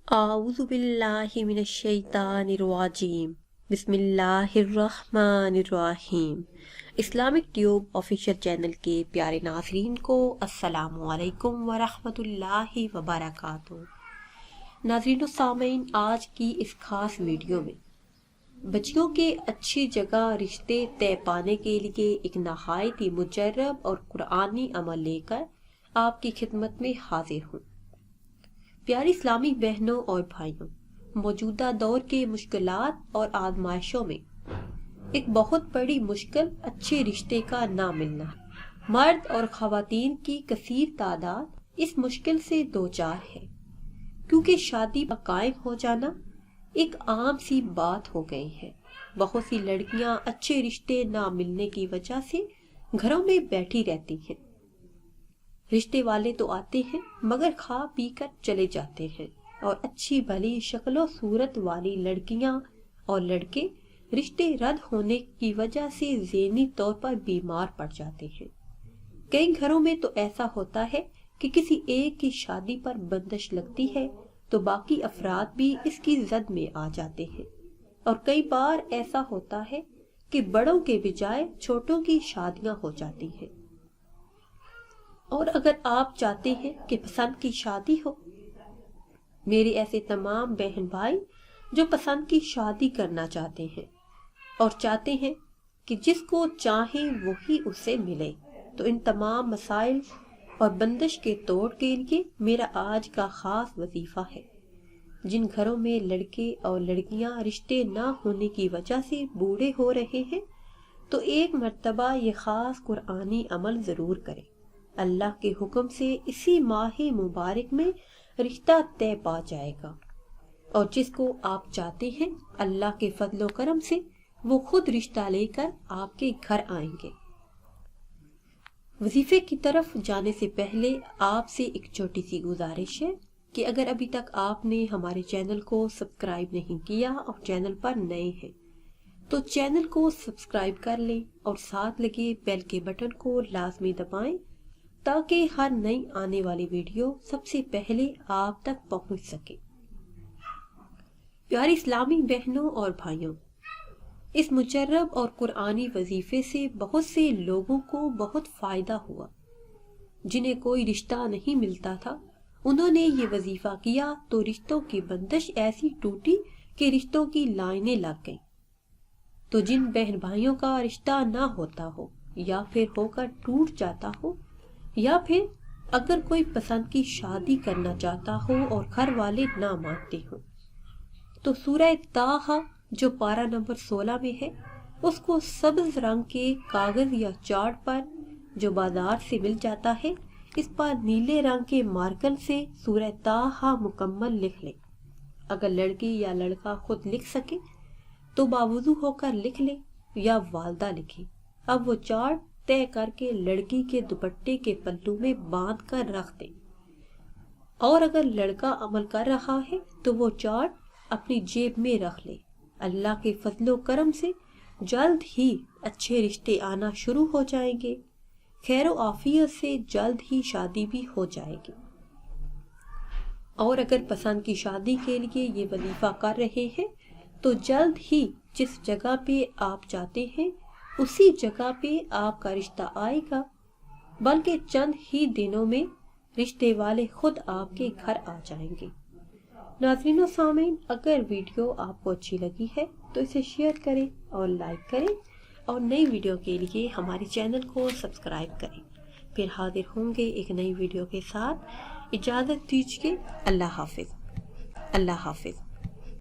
اعوذ باللہ من الشیطان الرجیم بسم اللہ الرحمن الرحیم۔ اسلامک ٹیوب آفیشیل چینل کے پیارے ناظرین کو السلام علیکم ورحمۃ اللہ وبرکاتہ۔ ناظرین و سامعین، آج کی اس خاص ویڈیو میں بچیوں کے اچھی جگہ رشتے طے پانے کے لیے ایک نہایت ہی مجرب اور قرآنی عمل لے کر آپ کی خدمت میں حاضر ہوں۔ پیاری اسلامی بہنوں اور بھائیوں، موجودہ دور کے مشکلات اور آزمائشوں میں ایک بہت بڑی مشکل اچھے رشتے کا نہ ملنا ہے۔ مرد اور خواتین کی کثیر تعداد اس مشکل سے دوچار ہے، کیونکہ شادی کا قائم ہو جانا ایک عام سی بات ہو گئی ہے۔ بہت سی لڑکیاں اچھے رشتے نہ ملنے کی وجہ سے گھروں میں بیٹھی رہتی ہیں۔ رشتے والے تو آتے ہیں مگر کھا پی کر چلے جاتے ہیں، اور اچھی بھلی شکل و صورت والی لڑکیاں اور لڑکے رشتے رد ہونے کی وجہ سے ذہنی طور پر بیمار پڑ جاتے ہیں۔ کئی گھروں میں تو ایسا ہوتا ہے کہ کسی ایک کی شادی پر بندش لگتی ہے تو باقی افراد بھی اس کی زد میں آ جاتے ہیں، اور کئی بار ایسا ہوتا ہے کہ بڑوں کے بجائے چھوٹوں کی شادیاں ہو جاتی ہیں۔ اور اگر آپ چاہتے ہیں کہ پسند کی شادی ہو، میرے ایسے تمام بہن بھائی جو پسند کی شادی کرنا چاہتے ہیں اور چاہتے ہیں کہ جس کو چاہیں وہی اسے ملے، تو ان تمام مسائل اور بندش کے توڑ کے لیے میرا آج کا خاص وظیفہ ہے۔ جن گھروں میں لڑکے اور لڑکیاں رشتے نہ ہونے کی وجہ سے بوڑھے ہو رہے ہیں، تو ایک مرتبہ یہ خاص قرآنی عمل ضرور کریں۔ اللہ کے حکم سے اسی ماہ مبارک میں رشتہ طے پا جائے گا، اور جس کو آپ چاہتے ہیں اللہ کے فضل و کرم سے وہ خود رشتہ لے کر آپ کے گھر آئیں گے۔ وظیفے کی طرف جانے سے پہلے آپ سے ایک چھوٹی سی گزارش ہے کہ اگر ابھی تک آپ نے ہمارے چینل کو سبسکرائب نہیں کیا اور چینل پر نئے ہیں تو چینل کو سبسکرائب کر لیں، اور ساتھ لگے بیل کے بٹن کو لازمی دبائیں تاکہ ہر نئی آنے والی ویڈیو سب سے پہلے آپ تک پہنچ سکے۔ پیاری اسلامی بہنوں اور بھائیوں، اس مجرب اور قرآنی وظیفے سے بہت سے لوگوں کو بہت فائدہ ہوا۔ جنہیں کوئی رشتہ نہیں ملتا تھا، انہوں نے یہ وظیفہ کیا تو رشتوں کی بندش ایسی ٹوٹی کہ رشتوں کی لائنیں لگ گئیں۔ تو جن بہن بھائیوں کا رشتہ نہ ہوتا ہو، یا پھر ہو کر ٹوٹ جاتا ہو، یا پھر اگر کوئی پسند کی شادی کرنا چاہتا ہو اور گھر والے نہ مانتے ہوں، تو سورہ طٰہٰ جو پارہ نمبر 16 میں ہے، اس کو سبز رنگ کے کاغذ یا چارٹ پر جو بازار سے مل جاتا ہے، اس پر نیلے رنگ کے مارکر سے سورہ طٰہٰ مکمل لکھ لیں۔ اگر لڑکی یا لڑکا خود لکھ سکے تو باوضو ہو کر لکھ لے، یا والدہ لکھے۔ اب وہ چارٹ طے کر کے لڑکی کے دوپٹے کے پلو میں باندھ کر رکھ دیں، اور اگر لڑکا عمل کر رہا ہے تو وہ چارٹ اپنی جیب میں رکھ لے۔ اللہ کے فضل و کرم سے جلد ہی اچھے رشتے آنا شروع ہو جائیں گے، خیر و عافیت سے جلد ہی شادی بھی ہو جائے گی۔ اور اگر پسند کی شادی کے لیے یہ وظیفہ کر رہے ہیں تو جلد ہی جس جگہ پہ آپ چاہتے ہیں اسی جگہ پہ آپ کا رشتہ آئے گا، بلکہ چند ہی دنوں میں رشتے والے خود آپ کے گھر آ جائیں گے۔ ناظرین و سامعین، اگر ویڈیو آپ کو اچھی لگی ہے تو اسے شیئر کریں اور لائک کریں، اور نئی ویڈیو کے لیے ہمارے چینل کو سبسکرائب کریں۔ پھر حاضر ہوں گے ایک نئی ویڈیو کے ساتھ۔ اجازت دیجیے۔ اللہ حافظ۔ اللہ حافظ۔